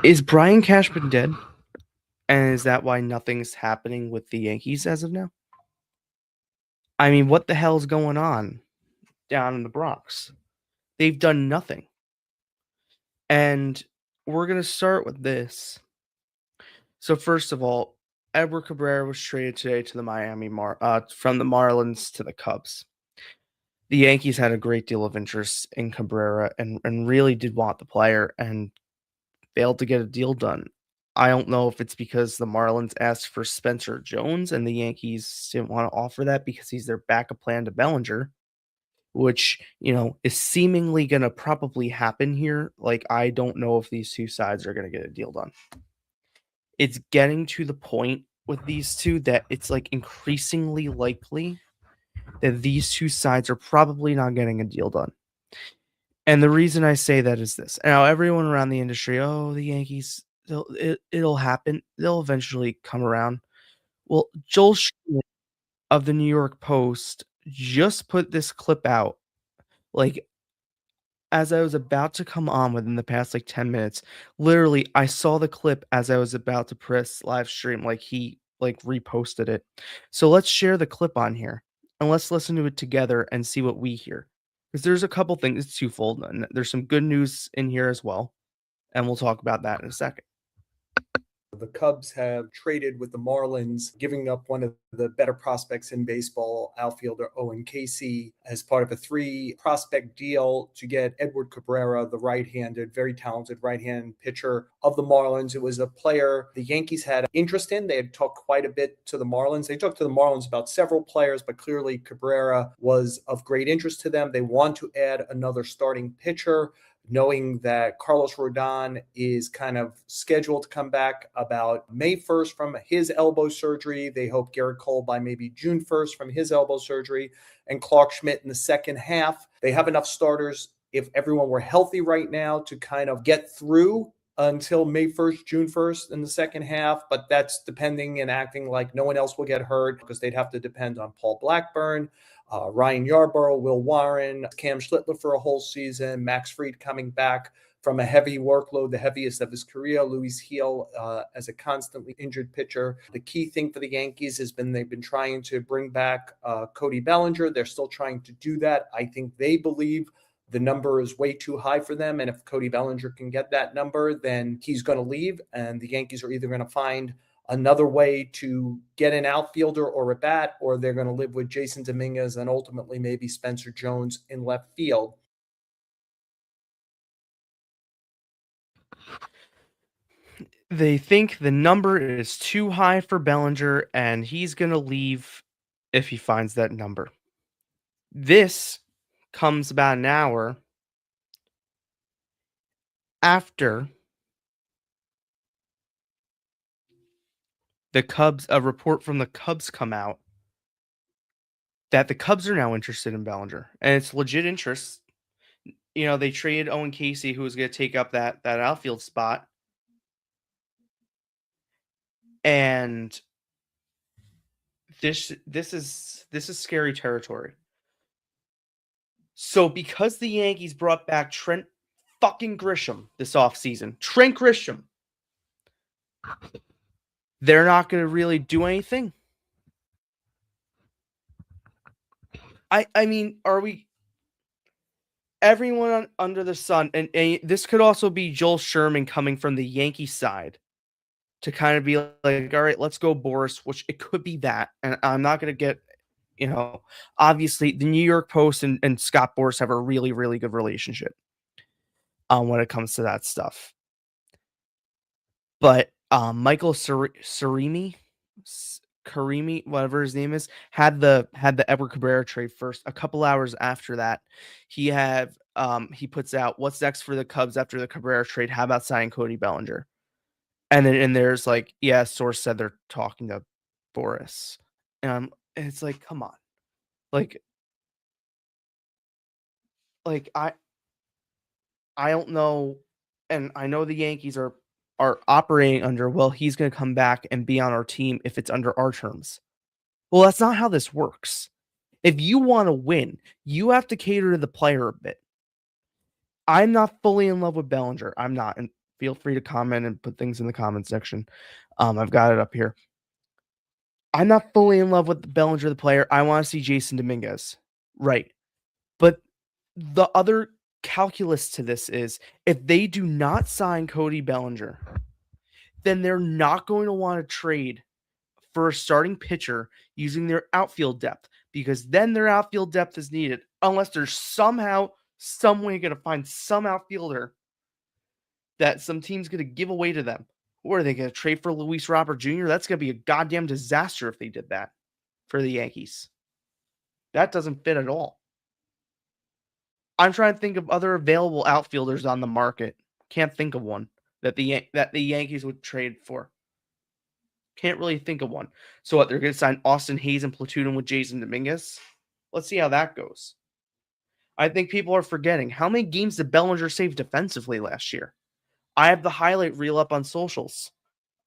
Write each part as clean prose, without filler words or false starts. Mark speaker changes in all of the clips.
Speaker 1: Is Brian Cashman dead? And is that why nothing's happening with the Yankees as of now? I mean, what the hell's going on down in the Bronx? They've done nothing. And we're going to start with this. So first of all, Edward Cabrera was traded today to the from the Marlins to the Cubs. The Yankees had a great deal of interest in Cabrera and really did want the player and failed to get a deal done. I don't know if it's because the Marlins asked for Spencer Jones and the Yankees didn't want to offer that because he's their backup plan to Bellinger, which, is seemingly going to probably happen here. Like, I don't know if these two sides are going to get a deal done. It's getting to the point with these two that it's like increasingly likely that these two sides are probably not getting a deal done. And the reason I say that is this. Now, everyone around the industry, the Yankees, it'll happen. They'll eventually come around. Well, Joel Schumann of the New York Post just put this clip out, like, as I was about to come on within the past, 10 minutes. Literally, I saw the clip as I was about to press live stream, like, he, reposted it. So let's share the clip on here, and let's listen to it together and see what we hear. Because there's a couple things, it's twofold, and there's some good news in here as well, and we'll talk about that in a second.
Speaker 2: The Cubs have traded with the Marlins, giving up one of the better prospects in baseball, outfielder Owen Casey, as part of a 3-prospect deal to get Edward Cabrera, the right-handed, very talented right-hand pitcher of the Marlins. It was a player the Yankees had interest in. They had talked quite a bit to the Marlins. They talked to the Marlins about several players, but clearly Cabrera was of great interest to them. They want to add another starting pitcher, knowing that Carlos Rodon is kind of scheduled to come back about May 1st from his elbow surgery. They hope Garrett Cole by maybe June 1st from his elbow surgery, and Clark Schmidt in the second half. They have enough starters, if everyone were healthy right now, to kind of get through until May 1st, June 1st in the second half, but that's depending and acting like no one else will get hurt because they'd have to depend on Paul Blackburn, Ryan Yarborough, Will Warren, Cam Schlittler for a whole season, Max Fried coming back from a heavy workload, the heaviest of his career, Luis Gil as a constantly injured pitcher. The key thing for the Yankees has been they've been trying to bring back Cody Bellinger. They're still trying to do that. I think they believe the number is way too high for them, and if Cody Bellinger can get that number, then he's going to leave, and the Yankees are either going to find another way to get an outfielder or a bat, or they're going to live with Jason Dominguez and ultimately maybe Spencer Jones in left field.
Speaker 1: They think the number is too high for Bellinger, and he's going to leave if he finds that number. This comes about an hour after a report from the Cubs come out that the Cubs are now interested in Bellinger, and it's legit interest. They traded Owen Casey, who was going to take up that outfield spot, and this is scary territory. So because the Yankees brought back Trent fucking Grisham this offseason, Trent Grisham, they're not going to really do anything. I mean, are we... Everyone under the sun, and this could also be Joel Sherman coming from the Yankee side to kind of be like, all right, let's go Boris, which it could be that. And I'm not going to get, obviously the New York Post and Scott Boris have a really, really good relationship when it comes to that stuff. But Michael Karimi, whatever his name is, had the Edward Cabrera trade first. A couple hours after that, he puts out, what's next for the Cubs after the Cabrera trade? How about signing Cody Bellinger? And then there's like, yeah, source said they're talking to Boris. And it's like, come on. Like I don't know. And I know the Yankees are operating under, well, he's going to come back and be on our team if it's under our terms. Well, that's not how this works. If you want to win, you have to cater to the player a bit. I'm not fully in love with Bellinger. I'm not feel free to comment and put things in the comment section. I've got it up here. I'm not fully in love with Bellinger, the player. I want to see Jason Dominguez. Right. But the other calculus to this is if they do not sign Cody Bellinger, then they're not going to want to trade for a starting pitcher using their outfield depth, because then their outfield depth is needed unless they're somehow, some way going to find some outfielder that some team's going to give away to them. Or are they going to trade for Luis Robert Jr.? That's going to be a goddamn disaster if they did that for the Yankees. That doesn't fit at all. I'm trying to think of other available outfielders on the market. Can't think of one that the Yankees would trade for. Can't really think of one. So what, they're going to sign Austin Hayes and platoon him with Jason Dominguez? Let's see how that goes. I think people are forgetting. How many games did Bellinger save defensively last year? I have the highlight reel up on socials.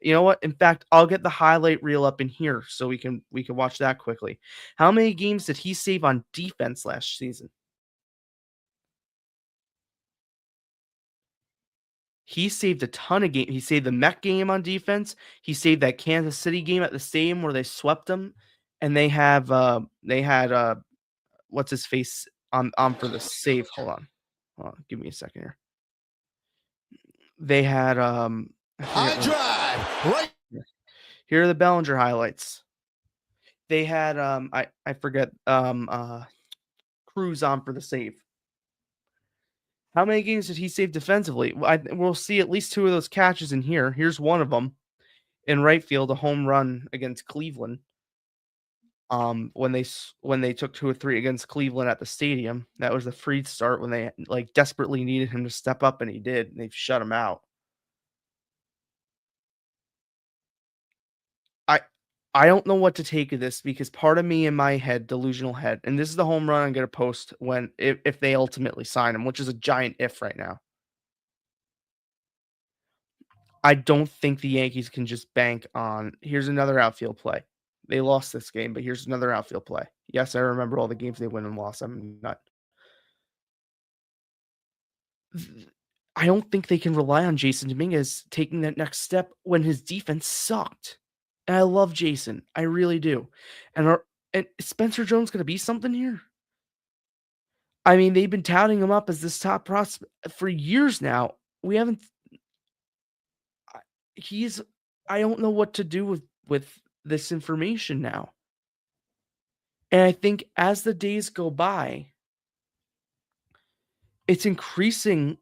Speaker 1: You know what? In fact, I'll get the highlight reel up in here so we can watch that quickly. How many games did he save on defense last season? He saved a ton of games. He saved the Met game on defense. He saved that Kansas City game at the stadium where they swept them, and they had what's his face on for the save. Hold on, give me a second here. They had
Speaker 3: high drive right.
Speaker 1: Here are the Bellinger highlights. They had I forget Cruz on for the save. How many games did he save defensively? We'll see at least two of those catches in here. Here's one of them in right field, a home run against Cleveland. When they took 2 or 3 against Cleveland at the stadium, that was the free start when they like desperately needed him to step up, and he did. And they've shut him out. I don't know what to take of this because part of me in my head, delusional head, and this is the home run I'm going to post when if they ultimately sign him, which is a giant if right now. I don't think the Yankees can just bank on, here's another outfield play. They lost this game, but here's another outfield play. Yes, I remember all the games they win and lost. I'm not. I don't think they can rely on Jason Dominguez taking that next step when his defense sucked. And I love Jason. I really do. And Spencer Jones going to be something here? I mean, they've been touting him up as this top prospect for years now. We haven't. I don't know what to do with this information now. And I think as the days go by, it's increasing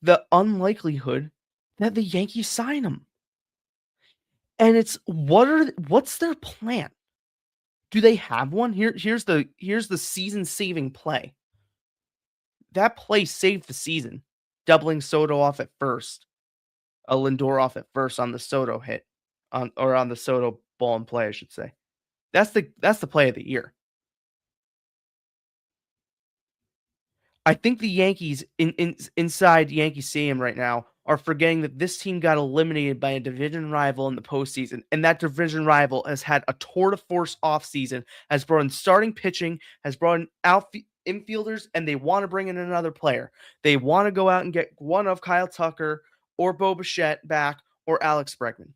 Speaker 1: the unlikelihood that the Yankees sign him. And it's what's their plan? Do they have one? Here's the season-saving play. That play saved the season, doubling Soto off at first. Lindor off at first on the Soto hit, on the Soto ball and play, I should say. That's the play of the year. I think the Yankees inside Yankee Stadium right now are forgetting that this team got eliminated by a division rival in the postseason, and that division rival has had a tour de force offseason, has brought in starting pitching, has brought in infielders, and they want to bring in another player. They want to go out and get one of Kyle Tucker or Bo Bichette back or Alex Bregman.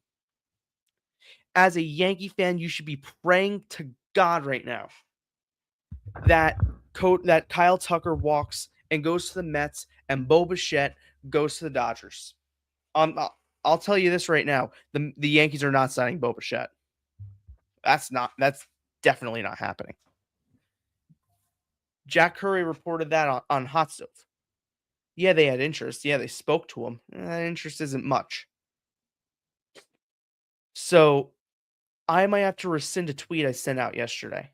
Speaker 1: As a Yankee fan, you should be praying to God right now that Kyle Tucker walks and goes to the Mets and Bo Bichette goes to the Dodgers. I'll tell you this right now: the Yankees are not signing Bo Bichette. That's definitely not happening. Jack Curry reported that on Hot Stove. Yeah, they had interest. Yeah, they spoke to him. That interest isn't much. So I might have to rescind a tweet I sent out yesterday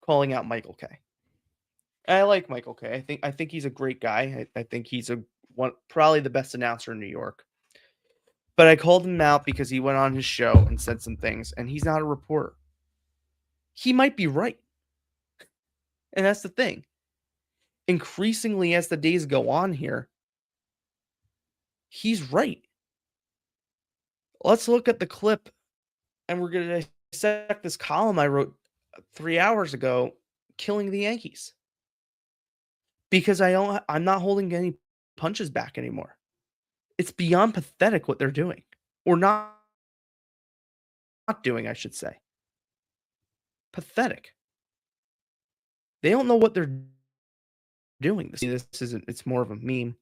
Speaker 1: calling out Michael Kay. I like Michael Kay. I think he's a great guy. I think he's probably the best announcer in New York. But I called him out because he went on his show and said some things, and he's not a reporter. He might be right. And that's the thing. Increasingly, as the days go on here, he's right. Let's look at the clip, and we're going to dissect this column I wrote 3 hours ago, killing the Yankees. Because I'm not holding any punches back anymore. It's beyond pathetic what they're doing, or not doing, I should say. Pathetic. They don't know what they're doing. This isn't. It's more of a meme.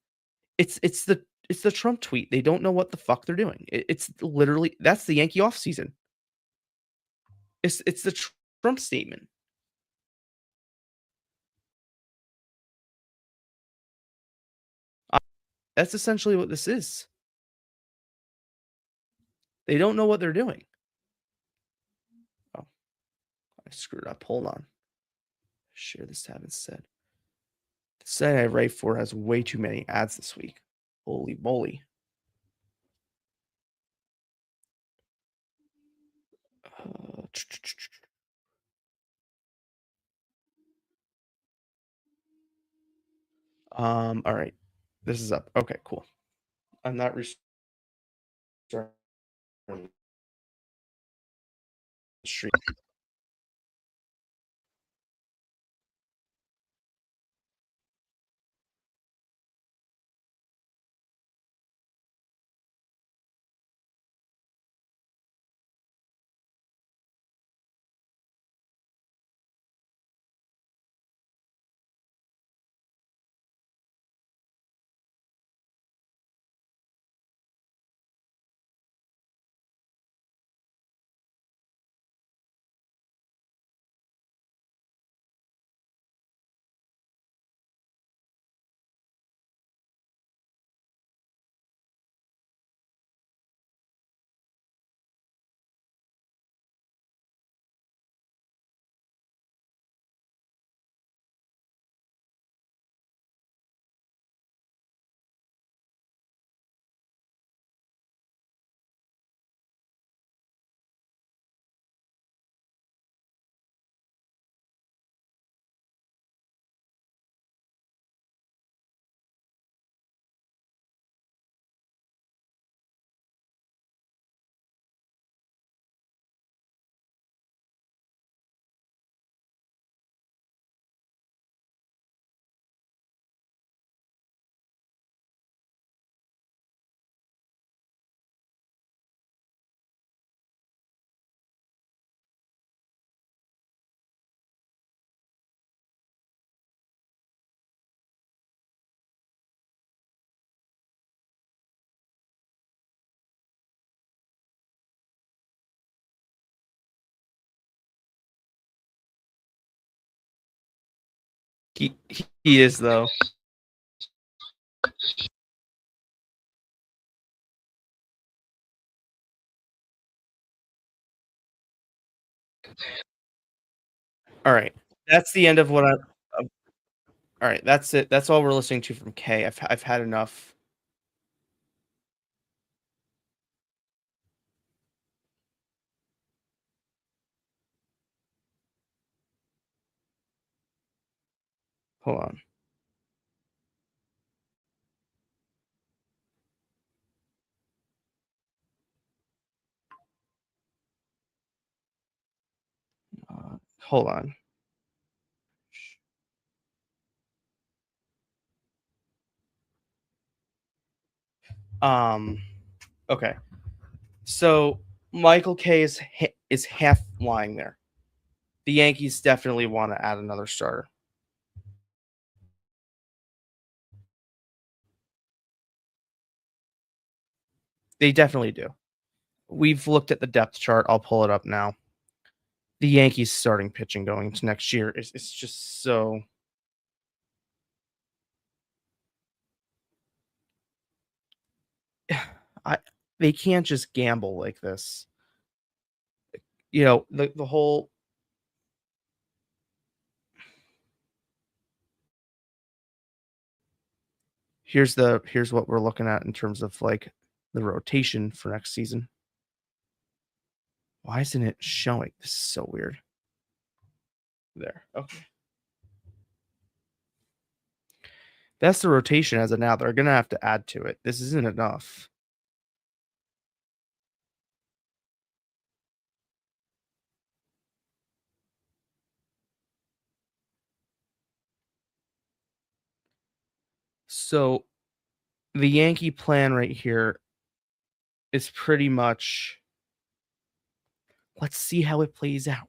Speaker 1: It's the Trump tweet. They don't know what the fuck they're doing. It's literally that's the Yankee offseason. It's the Trump statement. That's essentially what this is. They don't know what they're doing. Oh, I screwed up. Hold on. Share this tab instead. The site I write for has way too many ads this week. Holy moly. All right. This is up. Okay, cool. I'm not restarting the stream. He is though. All right. That's the end of what I all right, that's it. That's all we're listening to from K. I've had enough. Hold on. Hold on. Okay. So Michael K is half lying there. The Yankees definitely want to add another starter. They definitely do. We've looked at the depth chart. I'll pull it up now. The Yankees starting pitching going into next year is it's just so I they can't just gamble like this. You know, the whole here's what we're looking at in terms of like the rotation for next season. Why isn't it showing? This is so weird. There. Okay. That's the rotation as of now. They're gonna have to add to it. This isn't enough. So the Yankee plan right here is pretty much, let's see how it plays out.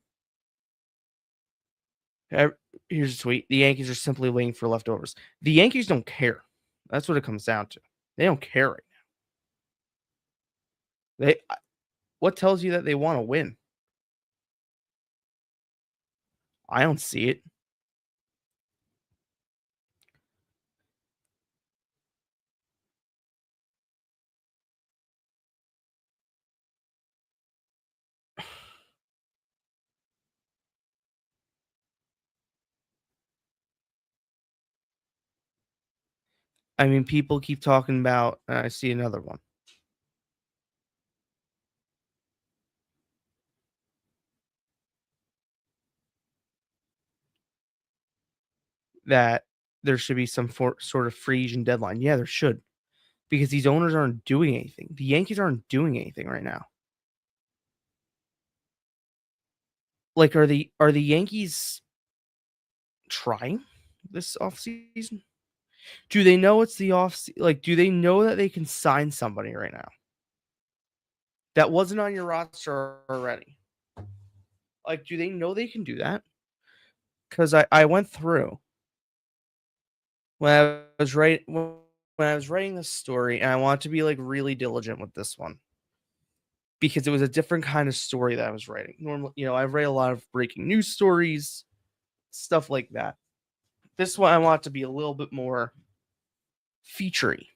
Speaker 1: Here's a tweet. The Yankees are simply waiting for leftovers. The Yankees don't care. That's what it comes down to. They don't care right now. What tells you that they want to win? I don't see it. I mean, people keep talking about, I see another one, that there should be some sort of free agent deadline. Yeah, there should, because these owners aren't doing anything. The Yankees aren't doing anything right now. Like, are the Yankees trying this offseason? Do they know it's the like, do they know that they can sign somebody right now that wasn't on your roster already? Like, do they know they can do that? Because I went through when I was writing this story, and I want to be like really diligent with this one because it was a different kind of story that I was writing. Normally, I've read a lot of breaking news stories, stuff like that. This one I want to be a little bit more featurey.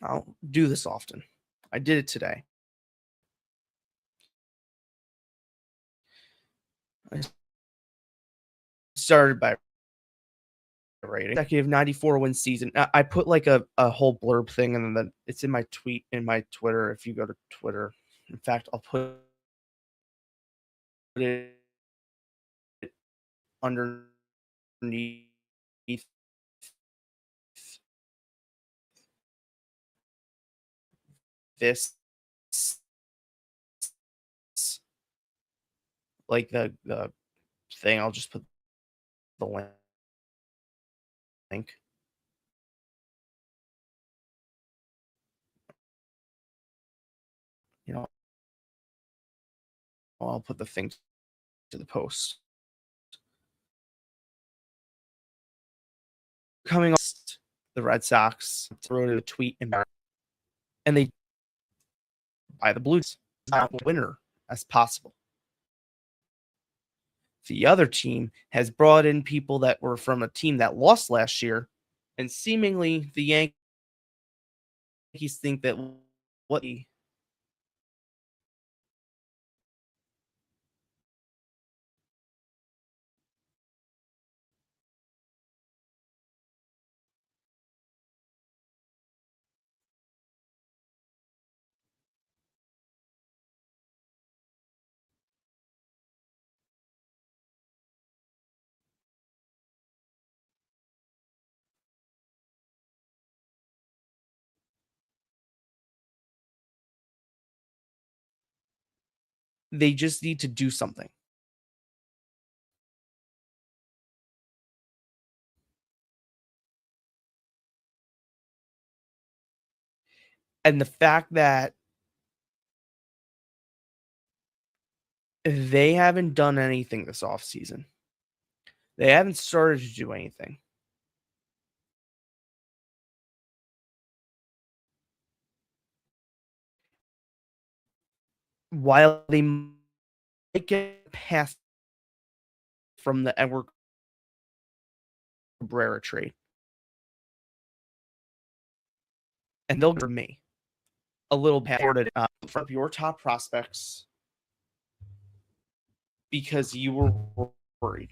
Speaker 1: I'll do this often. I did it today. I started by rating consecutive 94 win season. I put like a whole blurb thing, and then it's in my Twitter. If you go to Twitter, in fact, I'll put it underneath this, like the thing. I'll just put the link. I'll put the thing to the post. Coming off the Red Sox wrote a tweet and they buy the Blues winner as possible. The other team has brought in people that were from a team that lost last year, and seemingly the Yankees think that what they just need to do something. And the fact that they haven't done anything this offseason, they haven't started to do anything. While they might get past from the Edward Cabrera trade, and they'll give me a little bit from your top prospects because you were worried.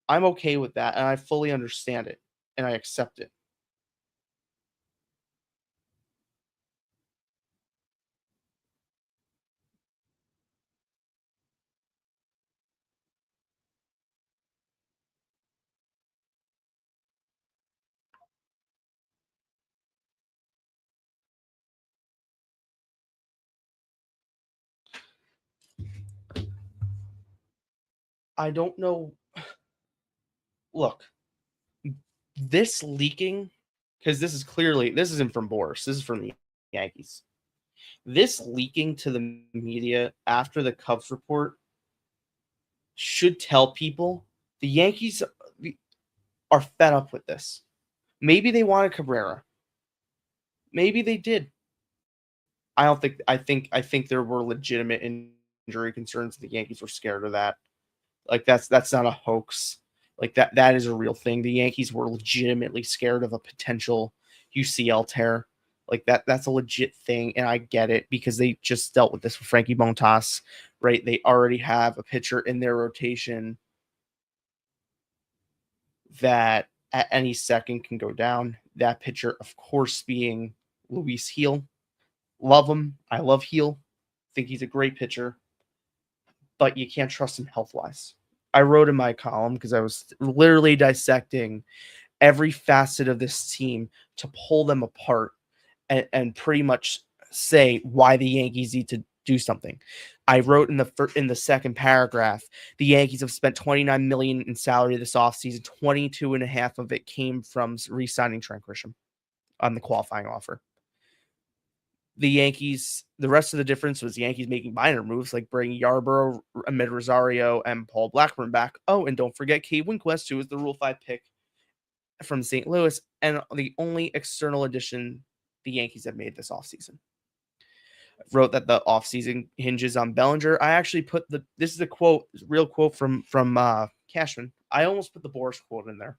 Speaker 1: I'm okay with that, and I fully understand it, and I accept it. I don't know. Look, this leaking because this isn't from Boris. This is from the Yankees. This leaking to the media after the Cubs report should tell people the Yankees are fed up with this. Maybe they wanted Cabrera. Maybe they did. I think there were legitimate injury concerns. The Yankees were scared of that. Like that's not a hoax. Like that is a real thing. The Yankees were legitimately scared of a potential UCL tear. Like that's a legit thing, and I get it because they just dealt with this with Frankie Montas, right? They already have a pitcher in their rotation that at any second can go down. That pitcher, of course, being Luis Gil. Love him. I love Gil. Think he's a great pitcher, but you can't trust him health-wise. I wrote in my column because I was literally dissecting every facet of this team to pull them apart and pretty much say why the Yankees need to do something. I wrote in the second paragraph, the Yankees have spent $29 million in salary this offseason. 22.5 of it came from re-signing Trent Grisham on the qualifying offer. The rest of the difference was the Yankees making minor moves like bringing Yarborough, Ahmed Rosario, and Paul Blackburn back. Oh, and don't forget Cade Winquist, who was the Rule 5 pick from St. Louis, and the only external addition the Yankees have made this offseason. I wrote that the offseason hinges on Bellinger. I actually put this is a quote, real quote from Cashman. I almost put the Boris quote in there,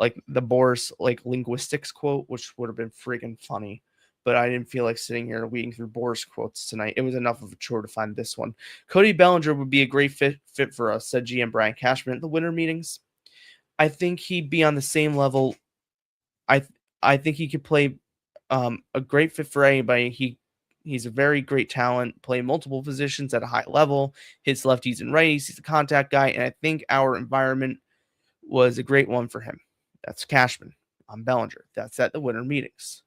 Speaker 1: like the Boris linguistics quote, which would have been freaking funny. But I didn't feel like sitting here reading through Boris quotes tonight. It was enough of a chore to find this one. Cody Bellinger would be a great fit for us, said GM Brian Cashman at the winter meetings. I think he'd be on the same level. I think he could play a great fit for anybody. He's a very great talent, play multiple positions at a high level, hits lefties and righties. He's a contact guy, and I think our environment was a great one for him. That's Cashman on Bellinger. That's at the winter meetings.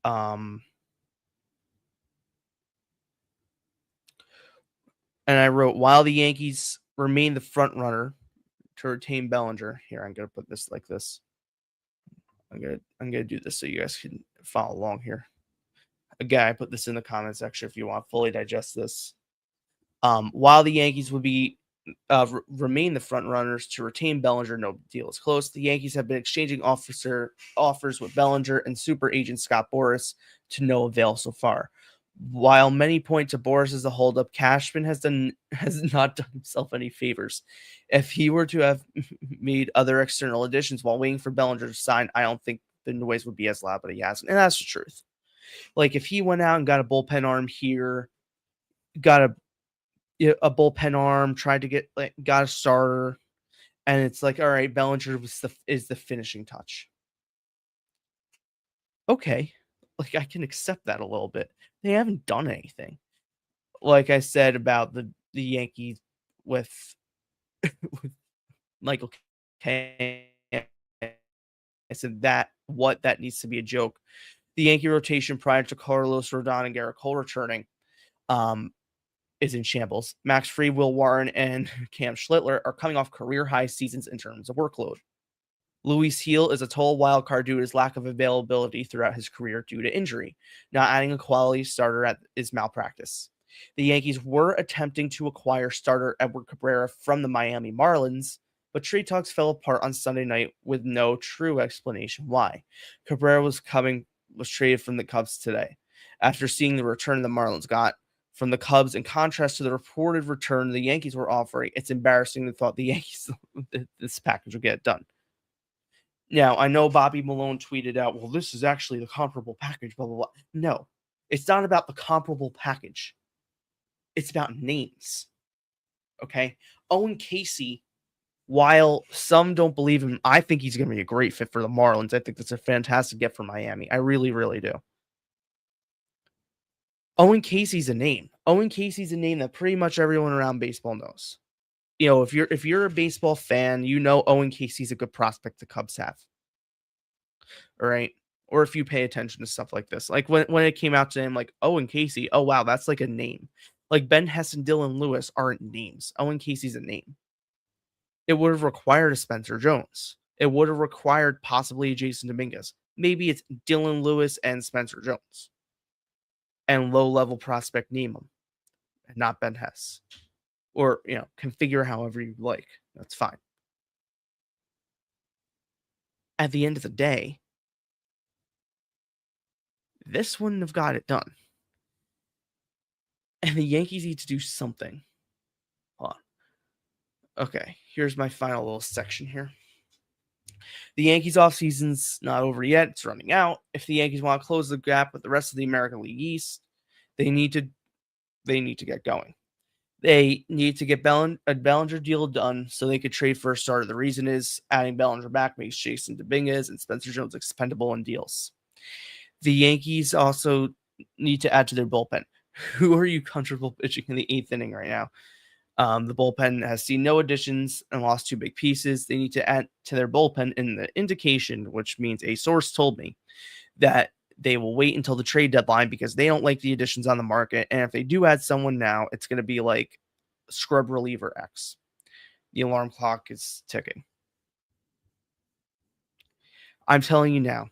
Speaker 1: And I wrote, while the Yankees remain the front runner to retain Bellinger. Here, I'm gonna put this like this. I'm gonna do this so you guys can follow along here. Again, I put this in the comment section if you want to fully digest this. While the Yankees would be remain the front runners to retain Bellinger, no deal is close. The Yankees have been exchanging offers with Bellinger and super agent Scott Boras to no avail so far. While many point to Boras as a holdup, Cashman has not done himself any favors. If he were to have made other external additions while waiting for Bellinger to sign, I don't think the noise would be as loud, but he hasn't. And that's the truth. Like if he went out and got a bullpen arm here, got a bullpen arm, tried to got a starter, and it's like, all right, Bellinger is the finishing touch. Okay, like I can accept that a little bit. They haven't done anything. Like I said about the Yankees with Michael K. I said that needs to be a joke. The Yankee rotation prior to Carlos Rodon and Garrett Cole returning is in shambles. Max Fried, Will Warren, and Cam Schlittler are coming off career high seasons in terms of workload. Luis Gil is a total wild card due to his lack of availability throughout his career due to injury. Not adding a quality starter is malpractice. The Yankees were attempting to acquire starter Edward Cabrera from the Miami Marlins, but trade talks fell apart on Sunday night with no true explanation why. Cabrera was traded from the Cubs today. After seeing the return the Marlins got from the Cubs, in contrast to the reported return the Yankees were offering, it's embarrassing to thought the Yankees this package would get done. Now, I know Bobby Malone tweeted out, well, this is actually the comparable package, blah, blah, blah. No, it's not about the comparable package. It's about names. Okay? Owen Casey, while some don't believe him, I think he's going to be a great fit for the Marlins. I think that's a fantastic get for Miami. I really, really do. Owen Casey's a name. Owen Casey's a name that pretty much everyone around baseball knows. You know, if you're a baseball fan, you know Owen Casey's a good prospect the Cubs have. All right. Or if you pay attention to stuff like this. Like when it came out to him, like Owen Casey, oh wow, that's like a name. Like Ben Hess and Dylan Lewis aren't names. Owen Casey's a name. It would have required a Spencer Jones. It would have required possibly a Jason Dominguez. Maybe it's Dylan Lewis and Spencer Jones. And low-level prospect Neiman, and not Ben Hess. Or, configure however you like. That's fine. At the end of the day, this wouldn't have got it done. And the Yankees need to do something. Hold on. Okay, here's my final little section here. The Yankees offseason's not over yet. It's running out. If the Yankees want to close the gap with the rest of the American League East, they need to get going. They need to get a Bellinger deal done so they could trade for a starter. The reason is adding Bellinger back makes Jason Dominguez and Spencer Jones expendable in deals. The Yankees also need to add to their bullpen. Who are you comfortable pitching in the 8th inning right now? The bullpen has seen no additions and lost 2 big pieces. They need to add to their bullpen, and the indication, which means a source told me, that they will wait until the trade deadline because they don't like the additions on the market. And if they do add someone now, it's going to be like scrub reliever X. The alarm clock is ticking. I'm telling you now,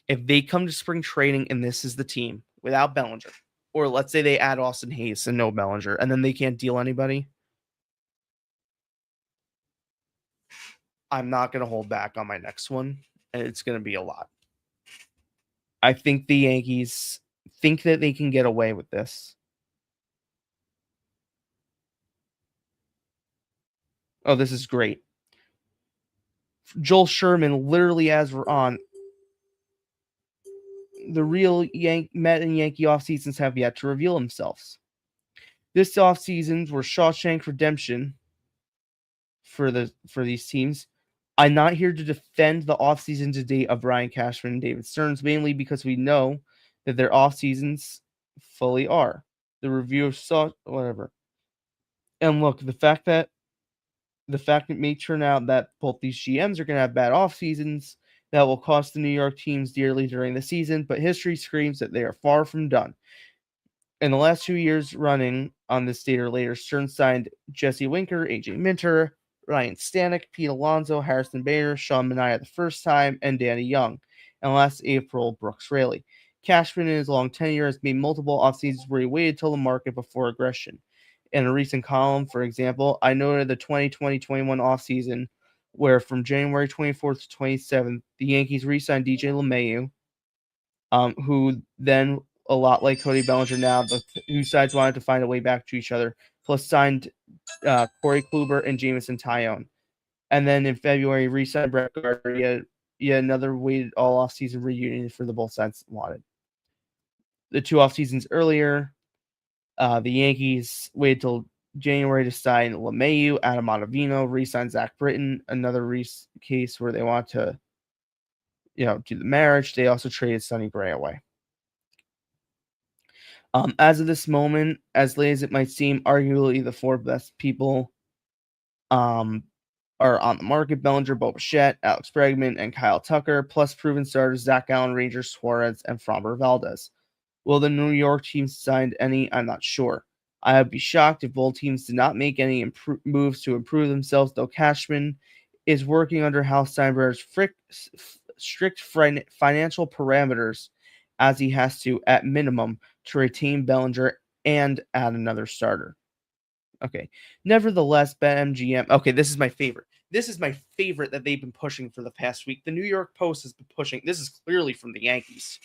Speaker 1: if they come to spring training and this is the team without Bellinger, or let's say they add Austin Hayes and no Bellinger, and then they can't deal anybody, I'm not going to hold back on my next one, and it's going to be a lot. I think the Yankees think that they can get away with this. Oh, this is great. Joel Sherman, literally as we're on, the real Met and Yankee off seasons have yet to reveal themselves. This off seasons were Shawshank Redemption for these teams. I'm not here to defend the off season to date of Brian Cashman and David Stearns, mainly because we know that their off seasons fully are. The review of whatever. And look, the fact that it may turn out that both these GMs are going to have bad off seasons that will cost the New York teams dearly during the season, but history screams that they are far from done. In the last 2 years running on this date or later, Stearns signed Jesse Winker, AJ Minter, Ryan Stanek, Pete Alonso, Harrison Bader, Sean Manaea the first time, and Danny Young. And last April, Brooks Raley. Cashman in his long tenure has made multiple offseasons where he waited till the market before aggression. In a recent column, for example, I noted the 2020-21 offseason where from January 24th to 27th, the Yankees re-signed DJ LeMahieu, who then, a lot like Cody Bellinger now, the two sides wanted to find a way back to each other, plus signed Corey Kluber and Jameson Taillon. And then in February, re-signed Brett Gardner, yet another waited all offseason reunion for the both sides wanted. The 2 off seasons earlier, the Yankees waited till January to sign LeMahieu, Adam Ottavino, re-signed Zach Britton, another case where they want to, do the marriage. They also traded Sonny Gray away. As of this moment, as late as it might seem, arguably the 4 best people are on the market: Bellinger, Bo Bichette, Alex Bregman, and Kyle Tucker, plus proven starters Zach Allen, Ranger Suarez, and Framber Valdez. Will the New York teams signed any? I'm not sure. I would be shocked if both teams did not make any moves to improve themselves, though Cashman is working under Hal Steinbrenner's strict financial parameters, as he has to, at minimum, to retain Bellinger and add another starter. Okay. Nevertheless, BetMGM. Okay, this is my favorite. This is my favorite that they've been pushing for the past week. The New York Post has been pushing. This is clearly from the Yankees.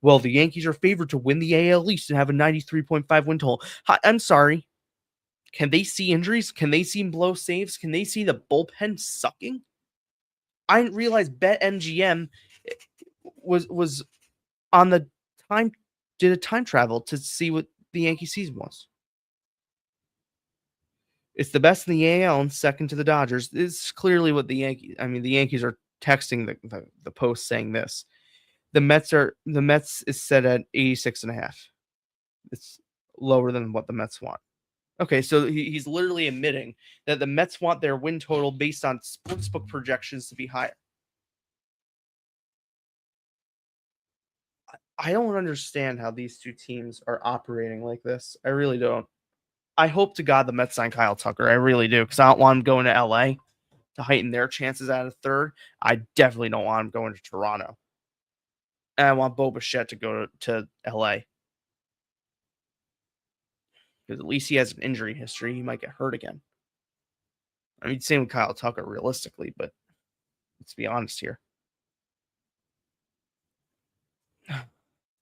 Speaker 1: Well, the Yankees are favored to win the AL East and have a 93.5 win total. I'm sorry. Can they see injuries? Can they see blow saves? Can they see the bullpen sucking? I didn't realize BetMGM was on the time, did a time travel to see what the Yankee season was. It's the best in the AL and second to the Dodgers. It's clearly what the Yankees are texting the Post saying this. The Mets is set at 86.5. It's lower than what the Mets want. Okay, so he's literally admitting that the Mets want their win total based on sportsbook projections to be higher. I don't understand how these two teams are operating like this. I really don't. I hope to God the Mets sign Kyle Tucker. I really do, because I don't want him going to LA. to heighten their chances at a third, I definitely don't want him going to Toronto. And I want Bo Bichette to go to LA. Because at least he has an injury history. He might get hurt again. I mean, same with Kyle Tucker, realistically, but let's be honest here.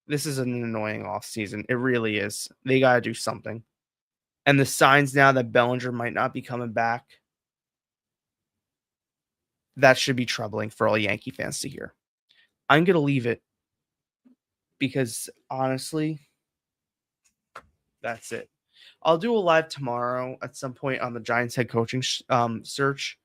Speaker 1: This is an annoying offseason. It really is. They got to do something. And the signs now that Bellinger might not be coming back, that should be troubling for all Yankee fans to hear. I'm going to leave it because, honestly, that's it. I'll do a live tomorrow at some point on the Giants head coaching search.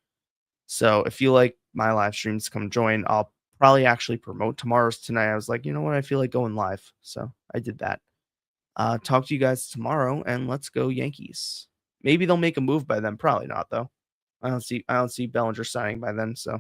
Speaker 1: So if you like my live streams, come join. I'll probably actually promote tomorrow's tonight. I was like, you know what? I feel like going live. So I did that. Talk to you guys tomorrow, and let's go Yankees. Maybe they'll make a move by then. Probably not, though. I don't see Bellinger signing by then, so